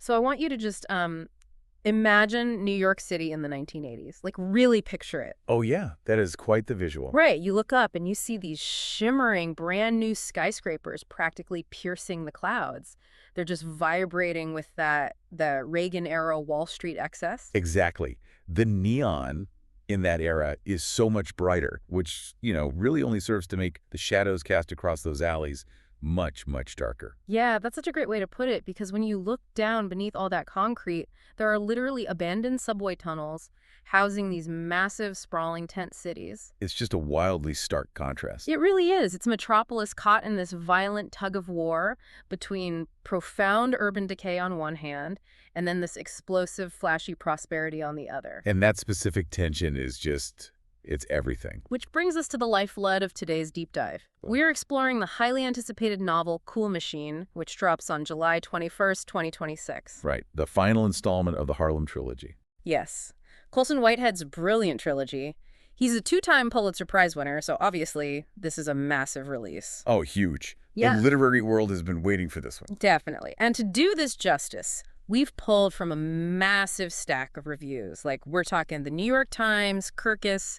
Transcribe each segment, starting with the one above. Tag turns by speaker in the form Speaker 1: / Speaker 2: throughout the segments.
Speaker 1: So I want you to just imagine New York City in the 1980s. Like, really picture it.
Speaker 2: Oh, yeah, that is quite the visual.
Speaker 1: Right. You look up and you see these shimmering, brand new skyscrapers practically piercing the clouds. They're just vibrating with the Reagan era Wall Street excess.
Speaker 2: Exactly. The neon in that era is so much brighter, which, really only serves to make the shadows cast across those alleys much, much darker.
Speaker 1: Yeah, that's such a great way to put it, because when you look down beneath all that concrete, there are literally abandoned subway tunnels housing these massive, sprawling tent cities.
Speaker 2: It's just a wildly stark contrast.
Speaker 1: It really is. It's a metropolis caught in this violent tug of war between profound urban decay on one hand and then this explosive, flashy prosperity on the other.
Speaker 2: And that specific tension is it's everything.
Speaker 1: Which brings us to the lifeblood of today's deep dive. We're exploring the highly anticipated novel Cool Machine, which drops on July 21st, 2026.
Speaker 2: Right. The final installment of the Harlem Trilogy.
Speaker 1: Yes. Colson Whitehead's brilliant trilogy. He's a 2-time Pulitzer Prize winner, so obviously this is a massive release.
Speaker 2: Oh, huge.
Speaker 1: Yeah.
Speaker 2: The literary world has been waiting for this one.
Speaker 1: Definitely. And to do this justice, we've pulled from a massive stack of reviews. Like, we're talking the New York Times, Kirkus,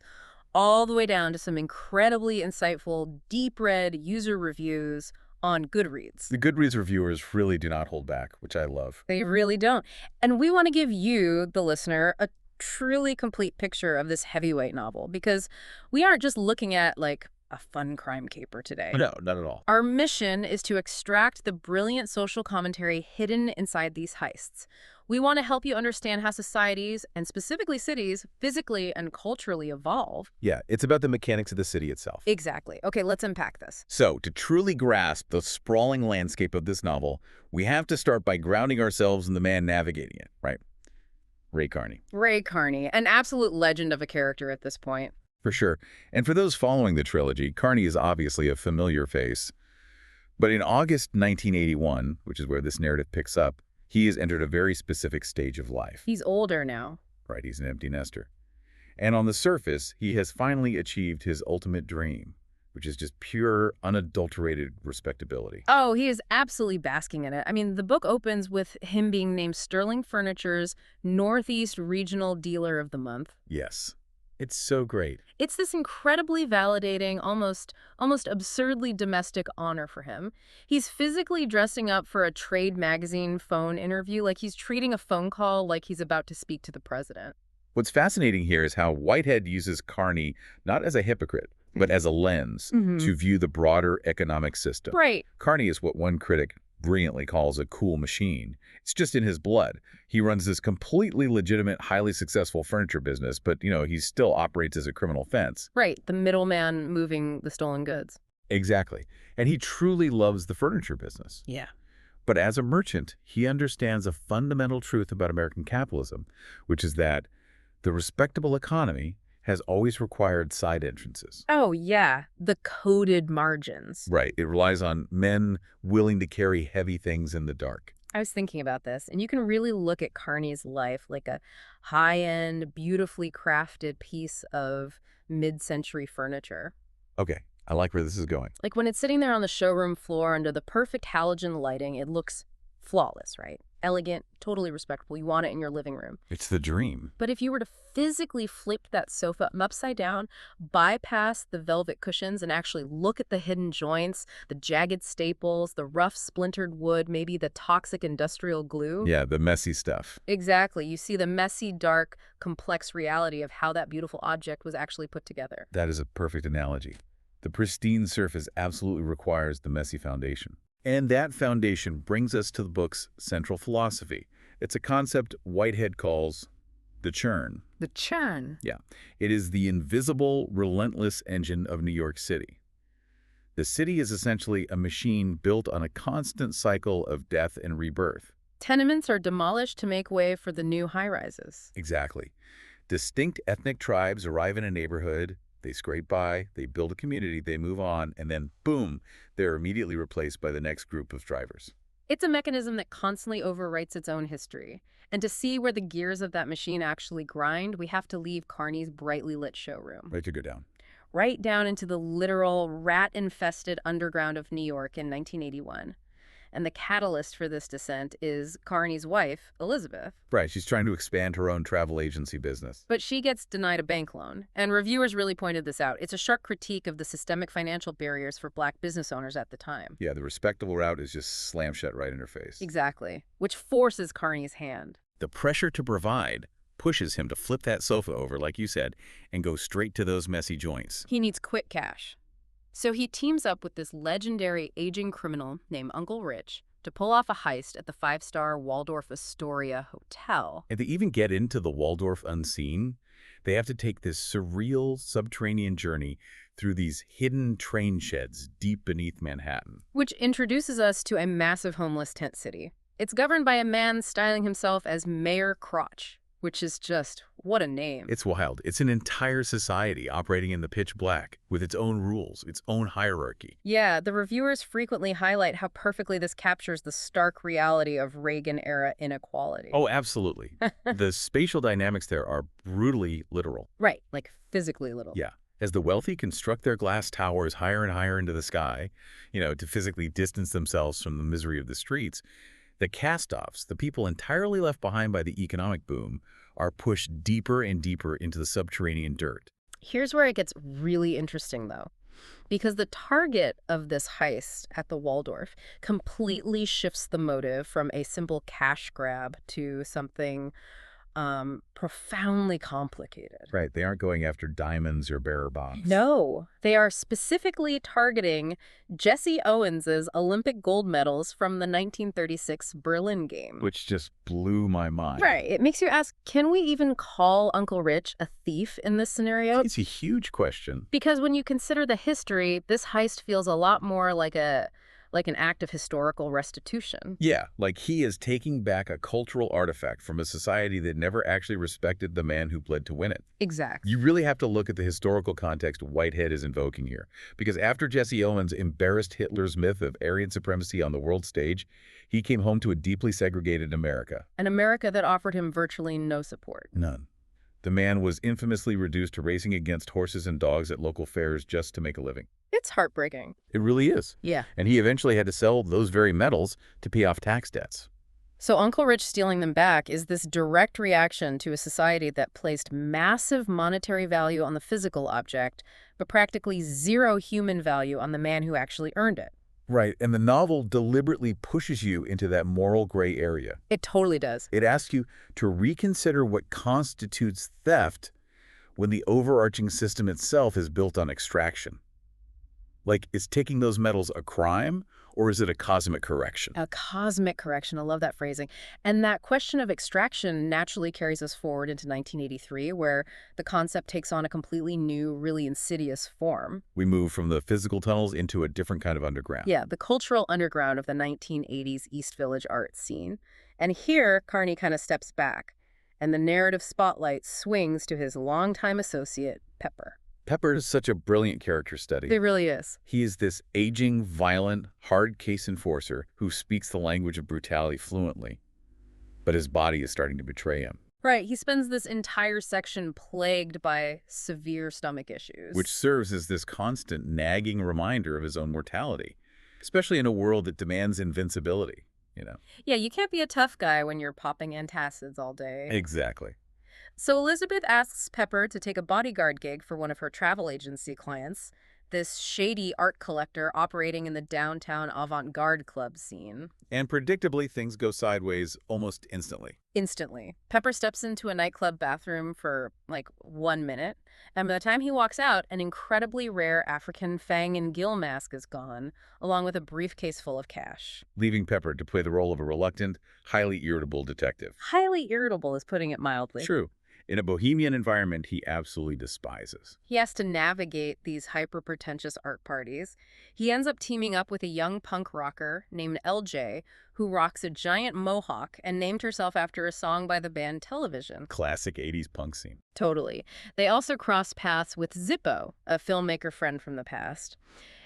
Speaker 1: all the way down to some incredibly insightful, deep-read user reviews on Goodreads.
Speaker 2: The Goodreads reviewers really do not hold back, which I love.
Speaker 1: They really don't. And we want to give you, the listener, a truly complete picture of this heavyweight novel, because we aren't just looking at, like, a fun crime caper today.
Speaker 2: No, not at all.
Speaker 1: Our mission is to extract the brilliant social commentary hidden inside these heists. We want to help you understand how societies, and specifically cities, physically and culturally evolve.
Speaker 2: Yeah, it's about the mechanics of the city itself.
Speaker 1: Exactly. Okay, let's unpack this.
Speaker 2: So, to truly grasp the sprawling landscape of this novel, we have to start by grounding ourselves in the man navigating it, right? Ray Carney.
Speaker 1: Ray Carney, an absolute legend of a character at this point.
Speaker 2: For sure. And for those following the trilogy, Carney is obviously a familiar face. But in August 1981, which is where this narrative picks up, he has entered a very specific stage of life.
Speaker 1: He's older now.
Speaker 2: Right, he's an empty nester. And on the surface, he has finally achieved his ultimate dream, which is just pure, unadulterated respectability.
Speaker 1: Oh, he is absolutely basking in it. I mean, the book opens with him being named Sterling Furniture's Northeast Regional Dealer of the Month.
Speaker 2: Yes. It's so great.
Speaker 1: It's this incredibly validating, almost absurdly domestic honor for him. He's physically dressing up for a trade magazine phone interview, like he's treating a phone call like he's about to speak to the president.
Speaker 2: What's fascinating here is how Whitehead uses Carney not as a hypocrite, but as a lens to view the broader economic system.
Speaker 1: Right.
Speaker 2: Carney is what one critic brilliantly calls a cool machine. It's just in his blood. He runs this completely legitimate, highly successful furniture business, but, he still operates as a criminal fence.
Speaker 1: Right, the middleman moving the stolen goods.
Speaker 2: Exactly. And he truly loves the furniture business.
Speaker 1: Yeah.
Speaker 2: But as a merchant, he understands a fundamental truth about American capitalism, which is that the respectable economy has always required side entrances.
Speaker 1: Oh, yeah, the coded margins.
Speaker 2: Right. It relies on men willing to carry heavy things in the dark.
Speaker 1: I was thinking about this, and you can really look at Carney's life like a high-end, beautifully crafted piece of mid-century furniture.
Speaker 2: Okay, I like where this is going.
Speaker 1: Like, when it's sitting there on the showroom floor under the perfect halogen lighting, it looks flawless, right? Elegant, totally respectable. You want it in your living room.
Speaker 2: It's the dream.
Speaker 1: But if you were to physically flip that sofa upside down, bypass the velvet cushions, and actually look at the hidden joints, the jagged staples, the rough splintered wood, maybe the toxic industrial glue.
Speaker 2: Yeah, the messy stuff.
Speaker 1: Exactly. You see the messy, dark, complex reality of how that beautiful object was actually put together.
Speaker 2: That is a perfect analogy. The pristine surface absolutely requires the messy foundation. And that foundation brings us to the book's central philosophy. It's a concept Whitehead calls the churn.
Speaker 1: The churn.
Speaker 2: Yeah. It is the invisible, relentless engine of New York City. The city is essentially a machine built on a constant cycle of death and rebirth.
Speaker 1: Tenements are demolished to make way for the new high-rises.
Speaker 2: Exactly. Distinct ethnic tribes arrive in a neighborhood. They scrape by, they build a community, they move on, and then, boom, they're immediately replaced by the next group of drivers.
Speaker 1: It's a mechanism that constantly overwrites its own history. And to see where the gears of that machine actually grind, we have to leave Carney's brightly lit showroom.
Speaker 2: Right to go down.
Speaker 1: Right down into the literal rat-infested underground of New York in 1981. And the catalyst for this descent is Carney's wife, Elizabeth.
Speaker 2: Right, she's trying to expand her own travel agency business.
Speaker 1: But she gets denied a bank loan. And reviewers really pointed this out. It's a sharp critique of the systemic financial barriers for black business owners at the time.
Speaker 2: Yeah, the respectable route is just slam shut right in her face.
Speaker 1: Exactly. Which forces Carney's hand.
Speaker 2: The pressure to provide pushes him to flip that sofa over, like you said, and go straight to those messy joints.
Speaker 1: He needs quick cash. So he teams up with this legendary aging criminal named Uncle Rich to pull off a heist at the five-star Waldorf Astoria Hotel.
Speaker 2: And they even get into the Waldorf unseen. They have to take this surreal subterranean journey through these hidden train sheds deep beneath Manhattan.
Speaker 1: Which introduces us to a massive homeless tent city. It's governed by a man styling himself as Mayor Crotch, which is just, what a name.
Speaker 2: It's wild. It's an entire society operating in the pitch black with its own rules, its own hierarchy.
Speaker 1: Yeah, the reviewers frequently highlight how perfectly this captures the stark reality of Reagan-era inequality.
Speaker 2: Oh, absolutely. The spatial dynamics there are brutally literal.
Speaker 1: Right, like physically little.
Speaker 2: Yeah. As the wealthy construct their glass towers higher and higher into the sky, to physically distance themselves from the misery of the streets, the cast-offs, the people entirely left behind by the economic boom, are pushed deeper and deeper into the subterranean dirt.
Speaker 1: Here's where it gets really interesting, though, because the target of this heist at the Waldorf completely shifts the motive from a simple cash grab to something profoundly complicated.
Speaker 2: Right. They aren't going after diamonds or bearer bonds.
Speaker 1: No. They are specifically targeting Jesse Owens's Olympic gold medals from the 1936 Berlin game.
Speaker 2: Which just blew my mind.
Speaker 1: Right. It makes you ask, can we even call Uncle Rich a thief in this scenario?
Speaker 2: It's a huge question.
Speaker 1: Because when you consider the history, this heist feels a lot more like an act of historical restitution.
Speaker 2: Yeah, like he is taking back a cultural artifact from a society that never actually respected the man who bled to win it.
Speaker 1: Exactly.
Speaker 2: You really have to look at the historical context Whitehead is invoking here. Because after Jesse Owens embarrassed Hitler's myth of Aryan supremacy on the world stage, he came home to a deeply segregated America.
Speaker 1: An America that offered him virtually no support.
Speaker 2: None. The man was infamously reduced to racing against horses and dogs at local fairs just to make a living.
Speaker 1: It's heartbreaking.
Speaker 2: It really is.
Speaker 1: Yeah.
Speaker 2: And he eventually had to sell those very medals to pay off tax debts.
Speaker 1: So Uncle Rich stealing them back is this direct reaction to a society that placed massive monetary value on the physical object, but practically zero human value on the man who actually earned it.
Speaker 2: Right, and the novel deliberately pushes you into that moral gray area.
Speaker 1: It totally does.
Speaker 2: It asks you to reconsider what constitutes theft when the overarching system itself is built on extraction. Like, is taking those medals a crime, or is it a cosmic correction?
Speaker 1: A cosmic correction. I love that phrasing. And that question of extraction naturally carries us forward into 1983, where the concept takes on a completely new, really insidious form.
Speaker 2: We move from the physical tunnels into a different kind of underground.
Speaker 1: Yeah, the cultural underground of the 1980s East Village art scene. And here, Carney kind of steps back, and the narrative spotlight swings to his longtime associate, Pepper.
Speaker 2: Pepper is such a brilliant character study.
Speaker 1: It really is.
Speaker 2: He is this aging, violent, hard case enforcer who speaks the language of brutality fluently, but his body is starting to betray him.
Speaker 1: Right. He spends this entire section plagued by severe stomach issues.
Speaker 2: Which serves as this constant nagging reminder of his own mortality, especially in a world that demands invincibility,
Speaker 1: Yeah, you can't be a tough guy when you're popping antacids all day.
Speaker 2: Exactly.
Speaker 1: So Elizabeth asks Pepper to take a bodyguard gig for one of her travel agency clients, this shady art collector operating in the downtown avant-garde club scene.
Speaker 2: And predictably, things go sideways almost instantly.
Speaker 1: Instantly. Pepper steps into a nightclub bathroom for, 1 minute, and by the time he walks out, an incredibly rare African fang and gill mask is gone, along with a briefcase full of cash.
Speaker 2: Leaving Pepper to play the role of a reluctant, highly irritable detective.
Speaker 1: Highly irritable is putting it mildly.
Speaker 2: True. In a bohemian environment he absolutely despises.
Speaker 1: He has to navigate these hyper-pretentious art parties. He ends up teaming up with a young punk rocker named LJ, who rocks a giant mohawk and named herself after a song by the band Television.
Speaker 2: Classic 80s punk scene.
Speaker 1: Totally. They also cross paths with Zippo, a filmmaker friend from the past.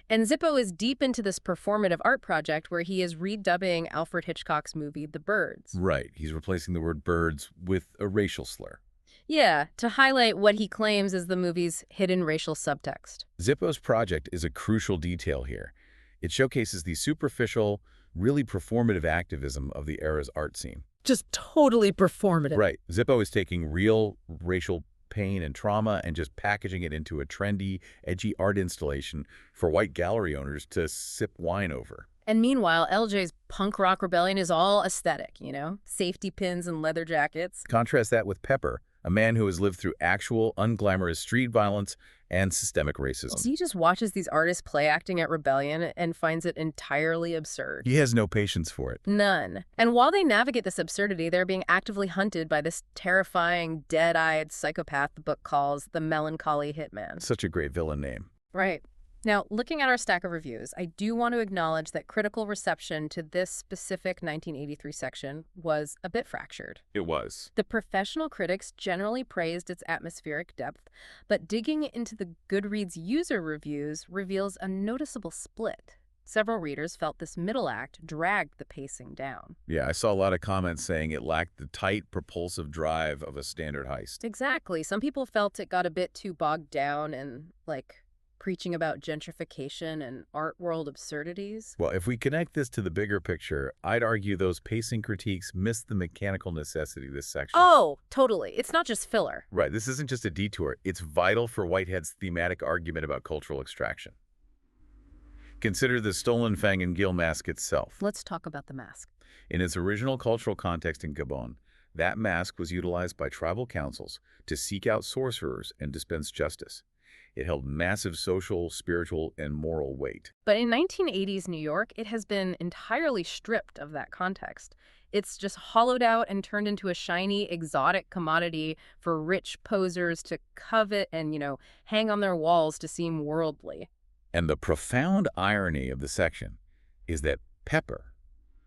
Speaker 1: And Zippo is deep into this performative art project where he is redubbing Alfred Hitchcock's movie The Birds.
Speaker 2: Right. He's replacing the word birds with a racial slur.
Speaker 1: Yeah, to highlight what he claims is the movie's hidden racial subtext.
Speaker 2: Zippo's project is a crucial detail here. It showcases the superficial, really performative activism of the era's art scene.
Speaker 1: Just totally performative.
Speaker 2: Right. Zippo is taking real racial pain and trauma and just packaging it into a trendy, edgy art installation for white gallery owners to sip wine over.
Speaker 1: And meanwhile, LJ's punk rock rebellion is all aesthetic, you know? Safety pins and leather jackets.
Speaker 2: Contrast that with Pepper, a man who has lived through actual, unglamorous street violence and systemic racism.
Speaker 1: He just watches these artists play acting at rebellion and finds it entirely absurd.
Speaker 2: He has no patience for it.
Speaker 1: None. And while they navigate this absurdity, they're being actively hunted by this terrifying, dead-eyed psychopath the book calls the melancholy hitman.
Speaker 2: Such a great villain name.
Speaker 1: Right. Now, looking at our stack of reviews, I do want to acknowledge that critical reception to this specific 1983 section was a bit fractured.
Speaker 2: It was.
Speaker 1: The professional critics generally praised its atmospheric depth, but digging into the Goodreads user reviews reveals a noticeable split. Several readers felt this middle act dragged the pacing down.
Speaker 2: Yeah, I saw a lot of comments saying it lacked the tight, propulsive drive of a standard heist.
Speaker 1: Exactly. Some people felt it got a bit too bogged down and, preaching about gentrification and art world absurdities.
Speaker 2: Well, if we connect this to the bigger picture, I'd argue those pacing critiques miss the mechanical necessity of this section.
Speaker 1: Oh, totally. It's not just filler.
Speaker 2: Right, this isn't just a detour. It's vital for Whitehead's thematic argument about cultural extraction. Consider the stolen Fang and Gil mask itself.
Speaker 1: Let's talk about the mask.
Speaker 2: In its original cultural context in Gabon, that mask was utilized by tribal councils to seek out sorcerers and dispense justice. It held massive social, spiritual, and moral weight.
Speaker 1: But in 1980s New York, it has been entirely stripped of that context. It's just hollowed out and turned into a shiny, exotic commodity for rich posers to covet and, hang on their walls to seem worldly.
Speaker 2: And the profound irony of the section is that Pepper,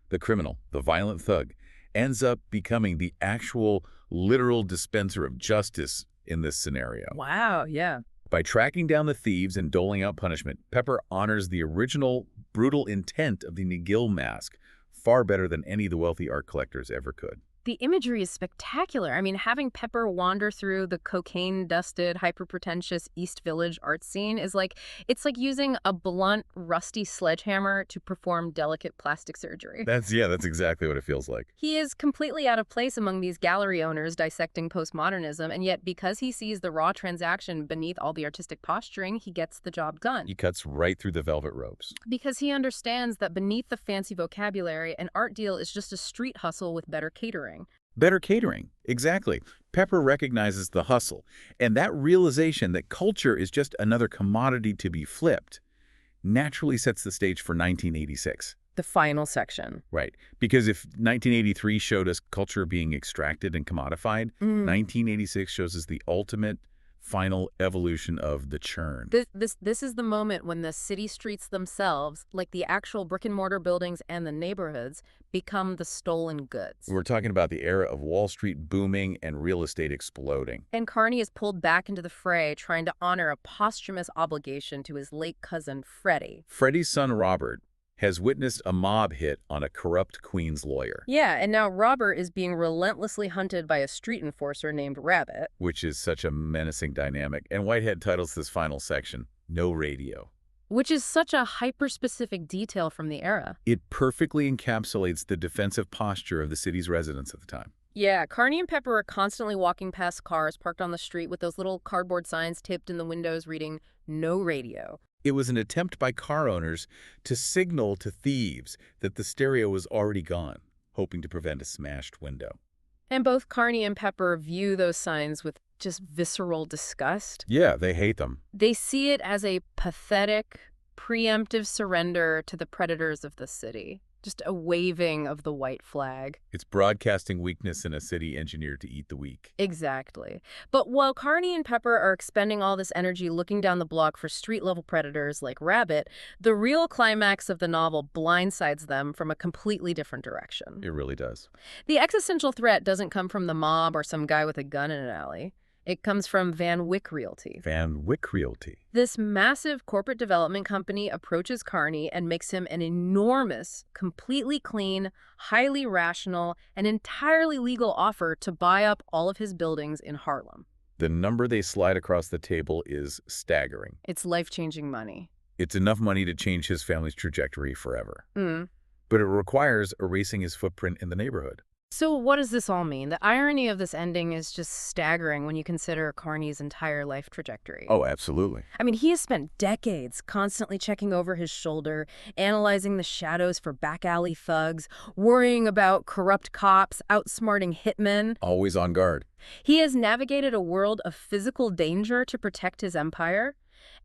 Speaker 2: the criminal, the violent thug, ends up becoming the actual, literal dispenser of justice in this scenario.
Speaker 1: Wow, yeah.
Speaker 2: By tracking down the thieves and doling out punishment, Pepper honors the original brutal intent of the Nagil mask far better than any of the wealthy art collectors ever could.
Speaker 1: The imagery is spectacular. I mean, having Pepper wander through the cocaine-dusted, hyper-pretentious East Village art scene is it's like using a blunt, rusty sledgehammer to perform delicate plastic surgery.
Speaker 2: That's exactly what it feels like.
Speaker 1: He is completely out of place among these gallery owners dissecting postmodernism, and yet because he sees the raw transaction beneath all the artistic posturing, he gets the job done.
Speaker 2: He cuts right through the velvet ropes.
Speaker 1: Because he understands that beneath the fancy vocabulary, an art deal is just a street hustle with better catering.
Speaker 2: Better catering. Exactly. Pepper recognizes the hustle, and that realization that culture is just another commodity to be flipped naturally sets the stage for 1986.
Speaker 1: The final section.
Speaker 2: Right. Because if 1983 showed us culture being extracted and commodified, 1986 shows us the ultimate final evolution of the churn.
Speaker 1: This is the moment when the city streets themselves, like the actual brick-and-mortar buildings and the neighborhoods, become the stolen goods.
Speaker 2: We're talking about the era of Wall Street booming and real estate exploding.
Speaker 1: And Carney is pulled back into the fray, trying to honor a posthumous obligation to his late cousin, Freddie.
Speaker 2: Freddie's son, Robert, has witnessed a mob hit on a corrupt Queens lawyer.
Speaker 1: Yeah, and now Robert is being relentlessly hunted by a street enforcer named Rabbit.
Speaker 2: Which is such a menacing dynamic. And Whitehead titles this final section, No Radio.
Speaker 1: Which is such a hyper-specific detail from the era.
Speaker 2: It perfectly encapsulates the defensive posture of the city's residents at the time.
Speaker 1: Yeah, Carney and Pepper are constantly walking past cars parked on the street with those little cardboard signs taped in the windows reading, No Radio.
Speaker 2: It was an attempt by car owners to signal to thieves that the stereo was already gone, hoping to prevent a smashed window.
Speaker 1: And both Carney and Pepper view those signs with just visceral disgust.
Speaker 2: Yeah, they hate them.
Speaker 1: They see it as a pathetic, preemptive surrender to the predators of the city. Just a waving of the white flag.
Speaker 2: It's broadcasting weakness in a city engineered to eat the weak.
Speaker 1: Exactly. But while Carney and Pepper are expending all this energy looking down the block for street-level predators like Rabbit, the real climax of the novel blindsides them from a completely different direction.
Speaker 2: It really does.
Speaker 1: The existential threat doesn't come from the mob or some guy with a gun in an alley. It comes from Van Wyck Realty.
Speaker 2: Van Wyck Realty.
Speaker 1: This massive corporate development company approaches Carney and makes him an enormous, completely clean, highly rational, and entirely legal offer to buy up all of his buildings in Harlem.
Speaker 2: The number they slide across the table is staggering.
Speaker 1: It's life-changing money.
Speaker 2: It's enough money to change his family's trajectory forever. but it requires erasing his footprint in the neighborhood.
Speaker 1: So what does this all mean? The irony of this ending is just staggering when you consider Carney's entire life trajectory.
Speaker 2: Oh, absolutely.
Speaker 1: I mean, he has spent decades constantly checking over his shoulder, analyzing the shadows for back alley thugs, worrying about corrupt cops, outsmarting hitmen.
Speaker 2: Always on guard.
Speaker 1: He has navigated a world of physical danger to protect his empire,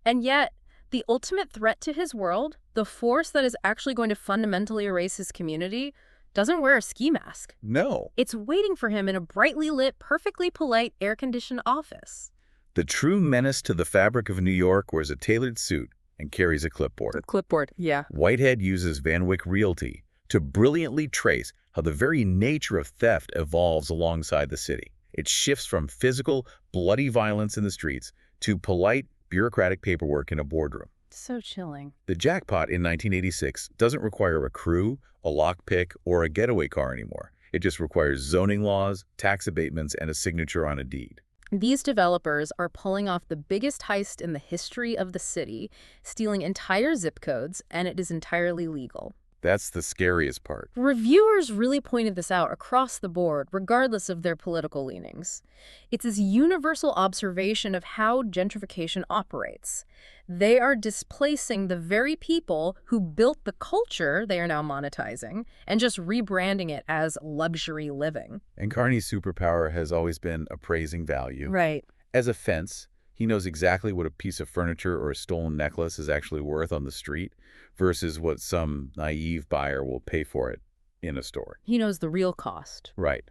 Speaker 1: and yet the ultimate threat to his world, the force that is actually going to fundamentally erase his community, doesn't wear a ski mask.
Speaker 2: No.
Speaker 1: It's waiting for him in a brightly lit, perfectly polite, air-conditioned office.
Speaker 2: The true menace to the fabric of New York wears a tailored suit and carries a clipboard.
Speaker 1: Clipboard, yeah.
Speaker 2: Whitehead uses Van Wyck Realty to brilliantly trace how the very nature of theft evolves alongside the city. It shifts from physical, bloody violence in the streets to polite, bureaucratic paperwork in a boardroom.
Speaker 1: So chilling.
Speaker 2: The jackpot in 1986 doesn't require a crew, a lockpick, or a getaway car anymore. It just requires zoning laws, tax abatements, and a signature on a deed.
Speaker 1: These developers are pulling off the biggest heist in the history of the city, stealing entire zip codes, and it is entirely legal.
Speaker 2: That's the scariest part.
Speaker 1: Reviewers really pointed this out across the board, regardless of their political leanings. It's this universal observation of how gentrification operates. They are displacing the very people who built the culture they are now monetizing and just rebranding it as luxury living.
Speaker 2: And Carney's superpower has always been appraising value.
Speaker 1: Right.
Speaker 2: As a fence, he knows exactly what a piece of furniture or a stolen necklace is actually worth on the street versus what some naive buyer will pay for it in a store.
Speaker 1: He knows the real cost.
Speaker 2: Right.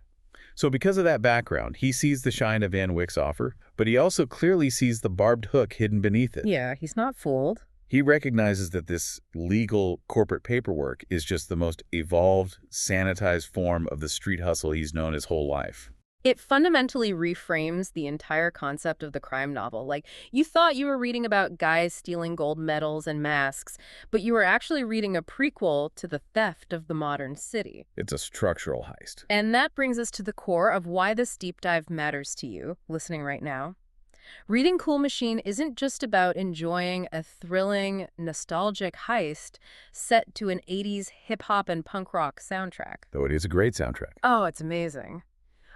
Speaker 2: So because of that background, he sees the shine of Van Wyck's offer, but he also clearly sees the barbed hook hidden beneath it.
Speaker 1: Yeah, he's not fooled.
Speaker 2: He recognizes that this legal corporate paperwork is just the most evolved, sanitized form of the street hustle he's known his whole life.
Speaker 1: It fundamentally reframes the entire concept of the crime novel. Like, you thought you were reading about guys stealing gold medals and masks, but you were actually reading a prequel to the theft of the modern city.
Speaker 2: It's a structural heist.
Speaker 1: And that brings us to the core of why this deep dive matters to you, listening right now. Reading Cool Machine isn't just about enjoying a thrilling, nostalgic heist set to an 80s hip-hop and punk rock soundtrack.
Speaker 2: Though it is a great soundtrack.
Speaker 1: Oh, it's amazing.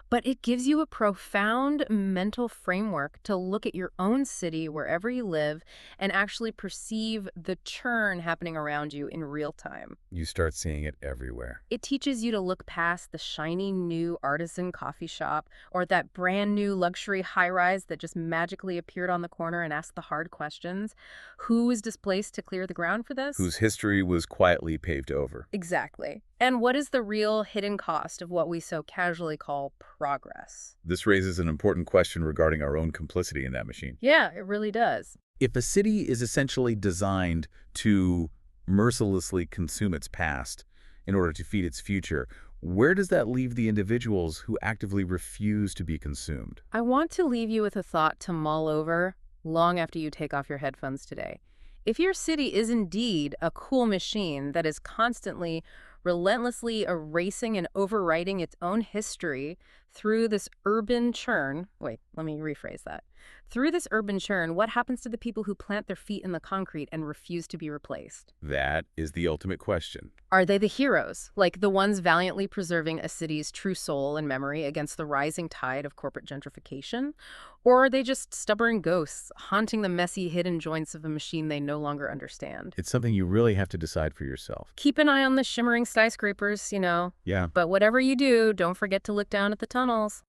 Speaker 1: But it gives you a profound mental framework to look at your own city wherever you live and actually perceive the churn happening around you in real time.
Speaker 2: You start seeing it everywhere.
Speaker 1: It teaches you to look past the shiny new artisan coffee shop or that brand new luxury high-rise that just magically appeared on the corner and ask the hard questions. Who was displaced to clear the ground for this?
Speaker 2: Whose history was quietly paved over.
Speaker 1: Exactly. And what is the real hidden cost of what we so casually call progress?
Speaker 2: This raises an important question regarding our own complicity in that machine.
Speaker 1: Yeah, it really does.
Speaker 2: If a city is essentially designed to mercilessly consume its past in order to feed its future, where does that leave the individuals who actively refuse to be consumed?
Speaker 1: I want to leave you with a thought to mull over long after you take off your headphones today. If your city is indeed a cool machine that is constantly, relentlessly erasing and overwriting its own history through this urban churn. Wait, let me rephrase that. Through this urban churn, what happens to the people who plant their feet in the concrete and refuse to be replaced?
Speaker 2: That is the ultimate question.
Speaker 1: Are they the heroes, like the ones valiantly preserving a city's true soul and memory against the rising tide of corporate gentrification? Or are they just stubborn ghosts, haunting the messy, hidden joints of a machine they no longer understand?
Speaker 2: It's something you really have to decide for yourself.
Speaker 1: Keep an eye on the shimmering skyscrapers,
Speaker 2: Yeah.
Speaker 1: But whatever you do, don't forget to look down at the tunnels.